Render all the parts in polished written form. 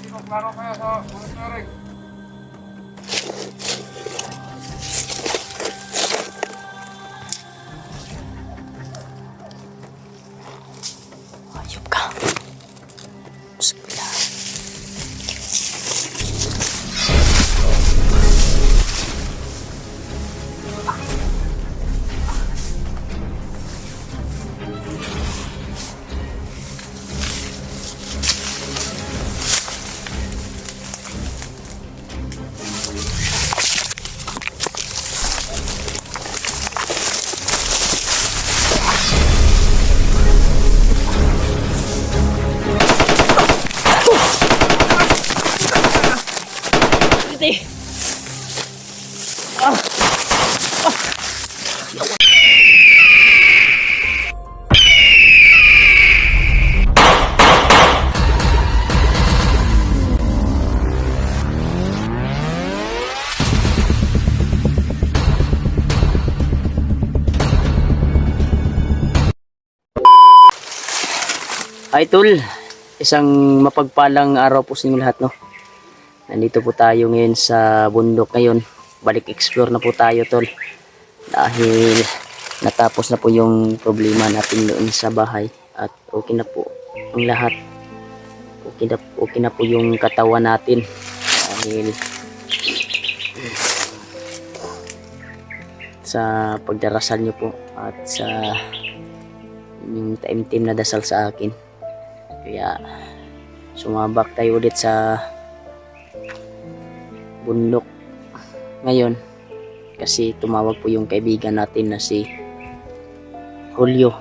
Klaro kaya sa monitoring. Ayop ka. Usapila. Hindi. Hi tol, isang mapagpalang araw po sa inyo lahat, no. Nandito po tayo ngayon sa bundok ngayon. Balik explore na po tayo tol. Dahil natapos na po yung problema natin doon sa bahay at okay na po ang lahat. Okay na po yung katawan natin dahil sa pagdarasal nyo po at sa yung taimtim na dasal sa akin. Kaya sumabak tayo ulit sa bundok ngayon kasi tumawag po yung kaibigan natin na si Julio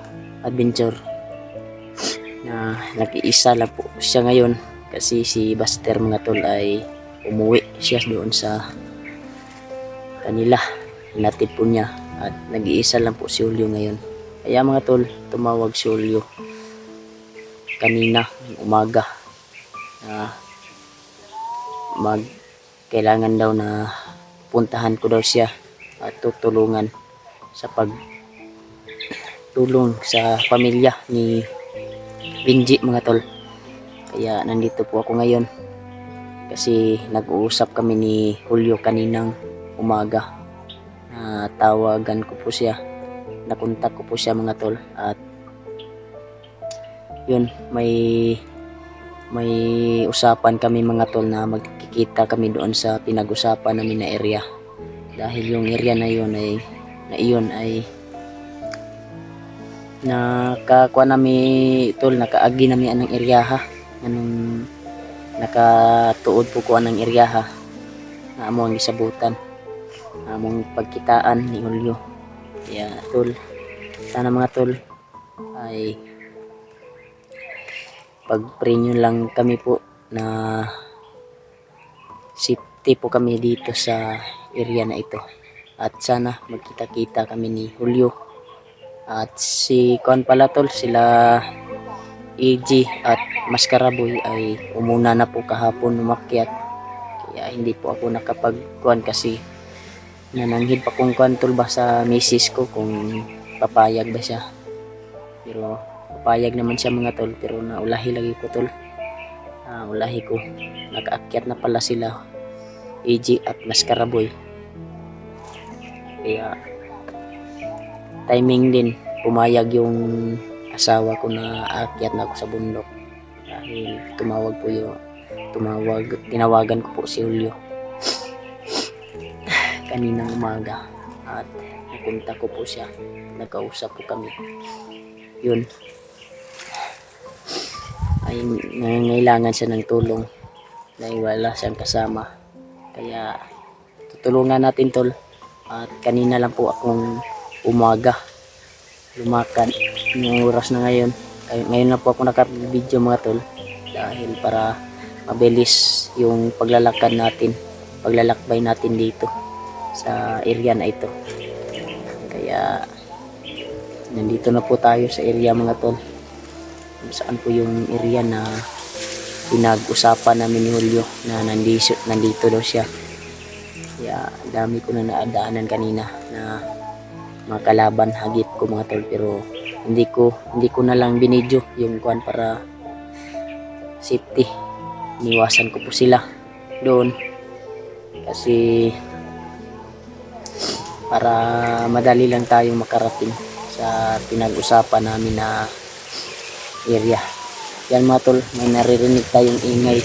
Adventure na nag-iisa lang po siya ngayon kasi si Buster mga tol ay umuwi siya doon sa kanila, hinatid po niya at nag-iisa lang po si Julio ngayon. Kaya mga tol, tumawag si Julio kanina umaga na kailangan daw na puntahan ko daw siya at tutulungan sa pagtulong sa pamilya ni Benji mga tol. Kaya nandito po ako ngayon kasi nag-uusap kami ni Julio kaninang umaga. Tawagan ko po siya, nakontak ko po siya mga tol at yun, may usapan kami mga tol na magkikita kami doon sa pinag-usapan namin na area dahil yung area na yun ay nakakuha nami tol, nakaagi nami anong area ha, anong nakatuod po ko anong area ha na amo ang isabutan among pagkitaan ni Julio. Kaya tol, sana mga tol ay pag-pray nyo lang kami po na safety po kami dito sa area na ito at sana magkita-kita kami ni Julio at si Kuan pala tol, sila EG at Maskaraboy ay umuna na po kahapon umakyat kaya hindi po ako nakapag-kuan kasi nananghid pa kung kuan tol ba sa misis ko kung papayag ba siya, pero papayag naman siya mga tol, pero naulahi lagi ko tol. Ulahi ko, nakaakyat na pala sila EG at Maskaraboy. Kaya timing din pumayag yung asawa ko na aakyat na ako sa bundok dahil tinawagan ko po si Julio kaninang umaga at napunta ko po siya, nagkausap po kami. Yun ay nangangailangan siya ng tulong dahil wala siyang kasama, kaya tutulungan natin tol. At kanina lang po akong umaga lumakad yung oras na ngayon na po ako naka-video mga tol dahil para mabilis yung paglalakbay natin dito sa area na ito. Kaya nandito na po tayo sa area mga tol, kung saan po yung area na pinag-usapan namin ni Julio na nandito daw siya. Kaya dami ko na naadaanan kanina na mga kalaban hagip ko mga tol, pero hindi ko na lang binidyo yung kuan para safety. iniwasan ko po sila doon kasi para madali lang tayong makarating sa pinag-usapan namin na area. Yan mga tol, may naririnig tayong ingay.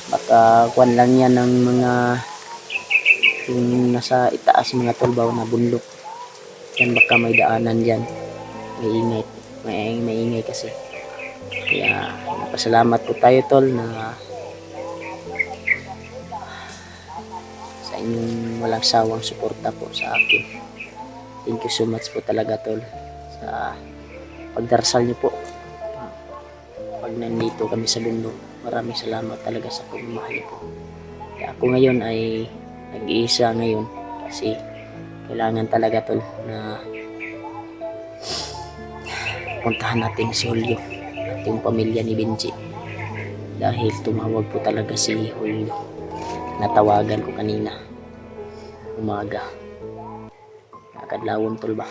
Baka kuwan lang yan ng mga yung nasa itaas mga tol ba na bundok. Yan baka may daanan dyan. May ingay. May ingay kasi. Kaya napasalamat po tayo tol na sa inyong walang sawang suporta po sa akin. Thank you so much po talaga tol sa pagdarasal niyo po pag nandito kami sa bundok. Maraming salamat talaga sa pagmamahal niyo po. Kaya ako ngayon ay nag-iisa ngayon kasi kailangan talaga tol na puntahan natin si Julio at yung pamilya ni Benji dahil tumawag po talaga si Julio. Natawagan ko kanina umaga, nakadlawon tol ba,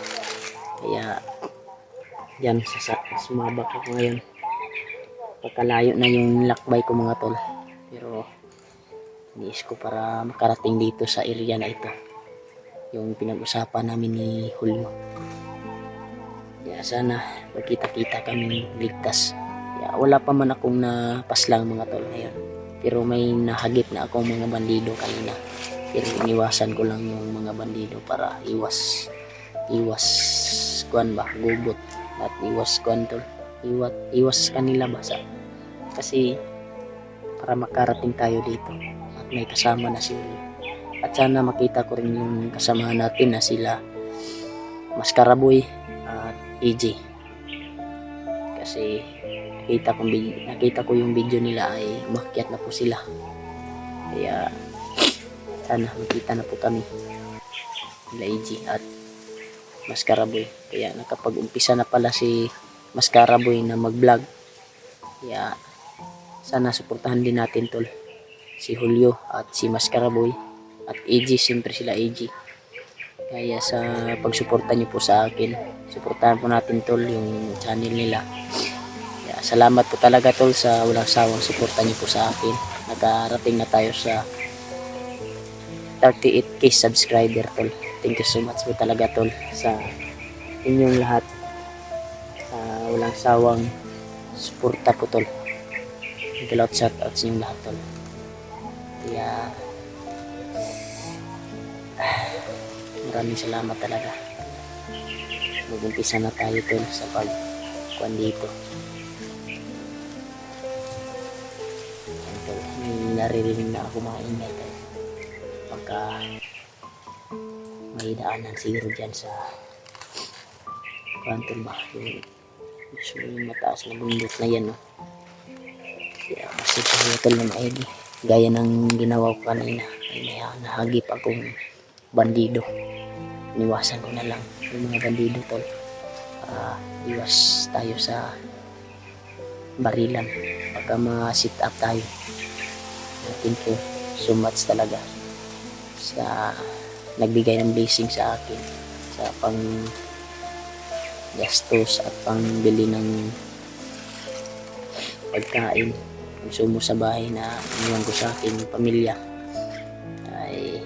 kaya yan sumabak ako ngayon. Pagkalayo na yung lakbay ko mga tol, pero niis ko para makarating dito sa area na ito yung pinag-usapan namin ni Julio. Kaya sana magkita-kita kami ligtas. Kaya wala pa man akong napaslang mga tol ngayon, pero may nahagip na akong mga bandido kanina, pero iniwasan ko lang yung mga bandido para iwas kuan ba, gugot at iwas kuan tol, iwas kanila basa kasi para makarating tayo dito at may kasama na si Julio. At sana makita ko rin yung kasamahan natin na sila Maskaraboy at EJ kasi nakita ko yung video nila ay umakyat na po sila. Kaya sana makita na po kami nila EJ at Maskaraboy. Kaya nakapag-umpisa na pala si Maskaraboy na mag-vlog. Kaya sana suportahan din natin tol si Julio at si Maskaraboy at EJ, siyempre sila EJ. Kaya sa pagsuporta niyo po sa akin, suportahan po natin tol yung channel nila. Kaya salamat po talaga tol sa walang sawang suporta niyo po sa akin. Nakarating na tayo sa 38k subscriber tol. Thank you so much po talaga tol sa inyong lahat, sa walang sawang suporta po tol. Galot shout out sa inyong lahat tol. Kaya maraming salamat talaga. Mag-umpisa na tayo tol sa pagkuhan dito. Tol, may naririnig na ako mga ingay tol. Pagka may daanan siguro dyan sa kuhan tol ba, yung mataas na bundok na yan no. Kaya kasi tayo tol na maigi gaya ng ginawa ko kanina ay may nahagip akong bandido. Iniwasan ko na lang yung mga bandido tol para iwas tayo sa barilan pagka ma-sit up tayo. Thank you so much talaga sa nagbigay ng blessing sa akin sa pang gastos at pangbili ng pagkain, konsumo sa bahay na iniwan ko sa aking pamilya. Ay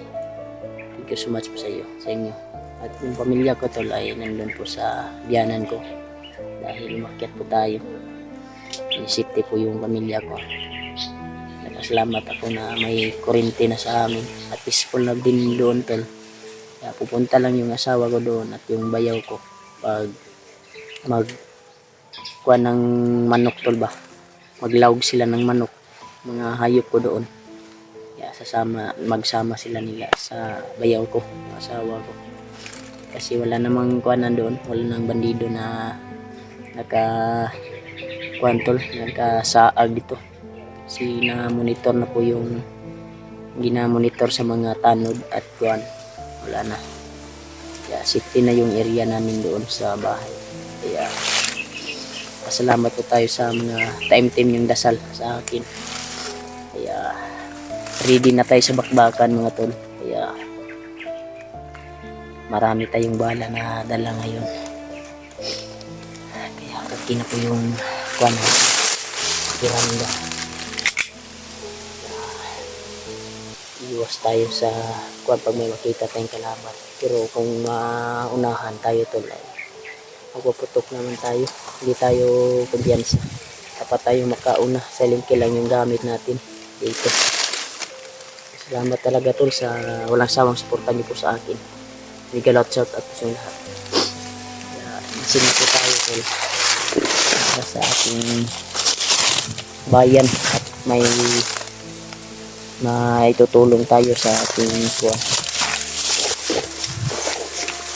thank you so much po sa inyo. At yung pamilya ko tol ay nandun po sa biyanan ko dahil umakyat po tayo. Safety po yung pamilya ko. Nagpasalamat ako na may kurente na sa amin at peaceful na din doon tol. Kaya pupunta lang yung asawa ko doon at yung bayaw ko pag kuha ng manok tol ba, maglawg sila ng manok, mga hayop ko doon. Kaya magsama sila nila sa bayaw ko, asawa ko. Kasi wala namang kuhanan doon, wala nang bandido na nakasaag dito. Kasi na-monitor na po yung ginamonitor sa mga tanod at kuhan, wala na. Kaya safety na yung area namin doon sa bahay. Kaya pasalamat po tayo sa mga time yung dasal sa akin. Kaya ready na tayo sa bakbakan mga tol. Kaya marami tayong bala na dala ngayon. Kaya okay na po yung kuwan, piranda. iwas tayo sa kuwan pag may makita tayong kalaban. Pero kung maunahan tayo tol ay magpuputok naman tayo. Hindi tayo kumpiyansa. Dapat tayo makauna. Silent kill lang yung gamit natin dito. Salamat talaga tol sa walang sawang suporta niyo po sa akin. Mega lot shout out sa lahat. Kaya masinip po tayo tol para sa ating bayan at may itutulong tayo sa ating kuwan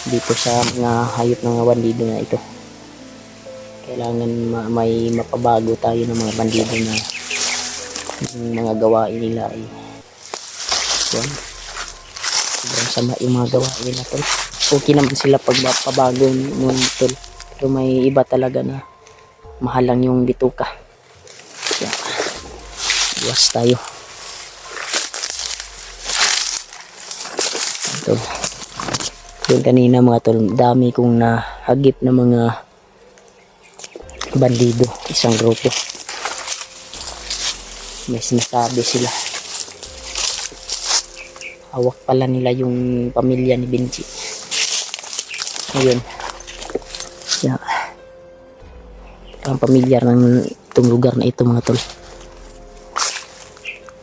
dito sa mga hayop ng mga bandido na ito. Kailangan may mapabago tayo ng mga bandido na yung mga gawain nila ay kuwan. Sobrang sama yung mga gawain nila tol. Okay naman sila pag pabago nun tol. Pero may iba talaga na mahal lang yung bituka. Kaya iwas tayo. Tol. Yung kanina mga tol, dami kong nahagip na mga bandido, isang grupo. May sinasabi sila. Hawak pala nila yung pamilya ni Benji. Ayun. Yeah. Ang pamilyar ng itong lugar na ito mga tol.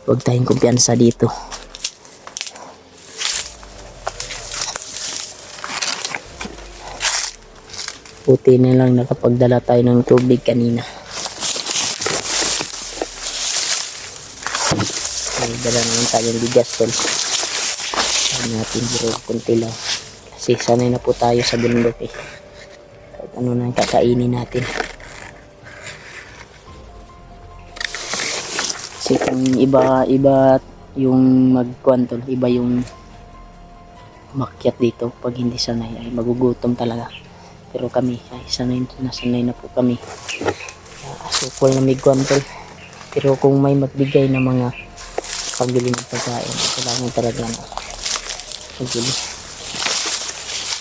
Huwag tayong kumpiyansa dito. Buti na lang nakapagdala tayo ng tubig kanina. May dala naman tayong bigas tol. Sabi natin biro kunti lang. Kasi sanay na po tayo sa bundok eh. Kahit ano nang kakainin natin. Kasi kung iba yung magkuhan tol, iba yung makyat dito. Pag hindi sanay ay magugutom talaga. Pero kami ay sanay na po kami. Sukol na may kuhan tol. Pero kung may magbigay ng mga pambili ng pagkain, kailangan talaga na magbili.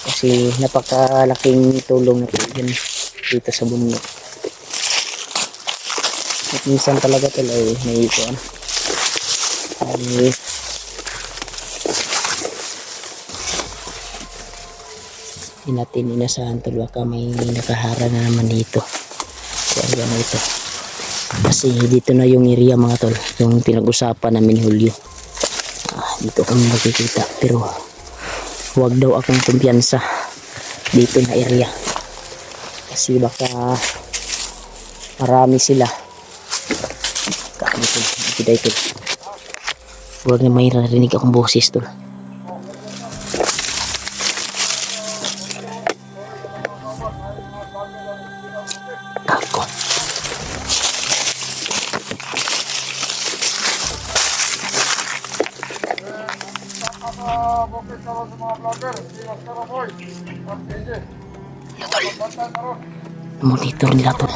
Kasi napakalaking tulong na po yun dito sa bundok. At minsan talaga tol ay may kuhan. Ay natin inasahan tol, baka may nakahara na naman dito. So ayan ito. Kasi dito na yung area mga tol, yung pinag-usapan namin Hulyo. Dito kami makikita, pero huwag daw akong kumpiyansa dito na area. Kasi baka marami sila. Ito. Huwag na may narinig akong boses tol. Ako. Bukit sa mga vlogger, iwas ka na boy. Tol. Monitor nila tol.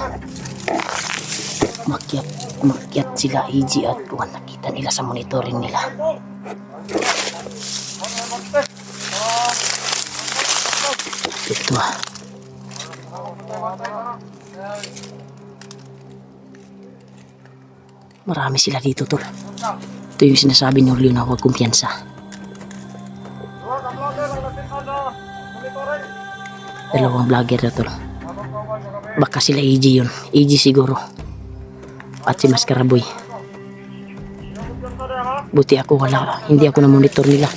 Makyat sila EG at kuwan, nakita nila sa monitoring nila. Ito marami sila dito tol. Ito yung sinasabi ni Julio na huwag kumpiyansa. Dalawang vlogger na tol. Baka sila EG yun. EG siguro. At si Maskaraboy. Buti ako wala. Hindi ako na monitor nila.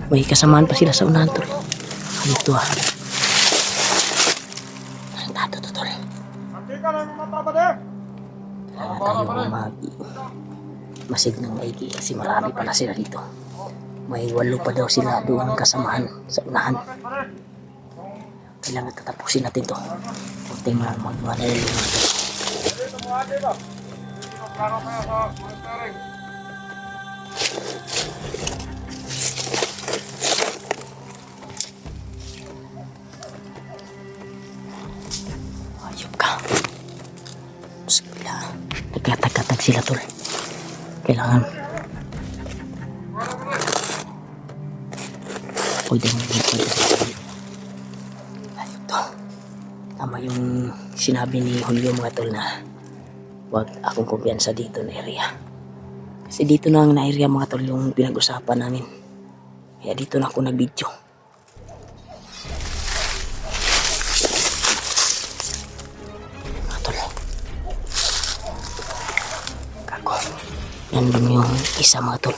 May kasamaan pa sila sa unahan tol. Ito Nandado to tol. Kailangan tayo masid ng maigi kasi marami pala sila dito. May 8 pa daw sila doon kasamahan sa unahan. Kailangan tatapusin natin to. Kunti magmanalo natin. Ayop ka. Sila. Nagkatag-katag sila tol. Kailangan pwede ayun to. Tama yung sinabi ni Julio mga tol na huwag akong kumpiyansa dito na area. Kasi dito na ang na-area mga tol yung pinag-usapan namin. Kaya dito na ako nag-video. Mga tol. Kako. Nandun yung isa mga tol.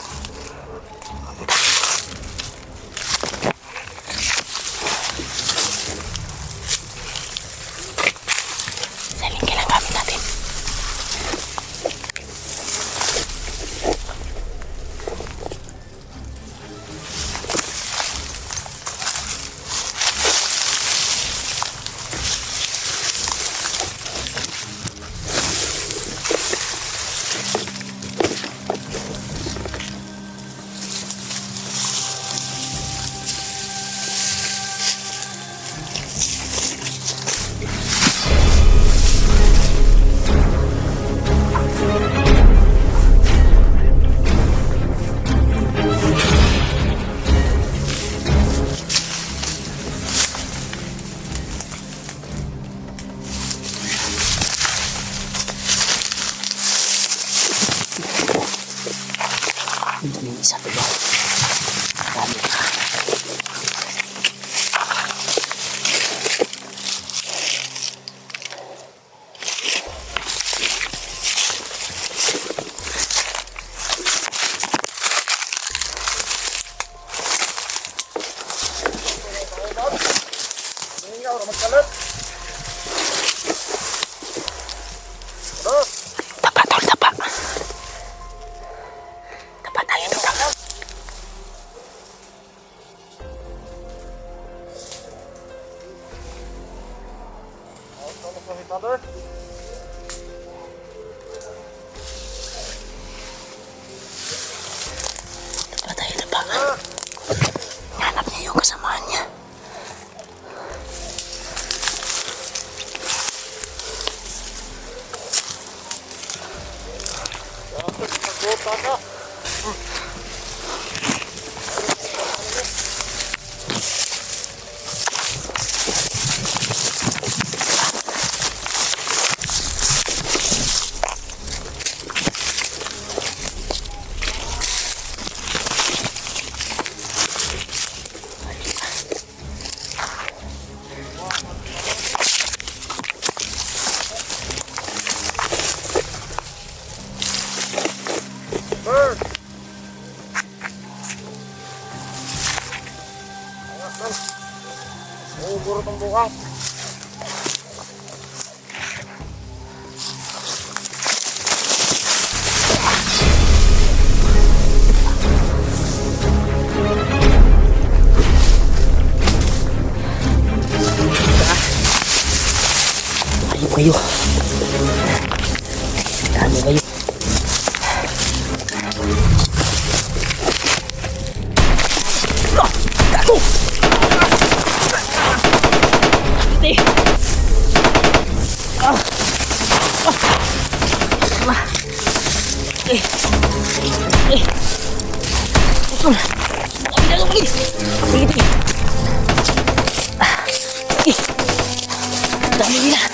Saling kailang gamit natin. Ito yung isa to ba? Dami pa. Tingnan ka, magkalat. Ano? Tapa tol, tapa. Tapa tayo dito. Ano sa hitador? Tapa tayo, tapa. Hanap niya yung kasamaan niya. Nagbuta ka. Bird! Ayan, man. Buro tong bukang. Ayun kayo. Dami kayo. Gago! Hindi. Usul. Dami nila.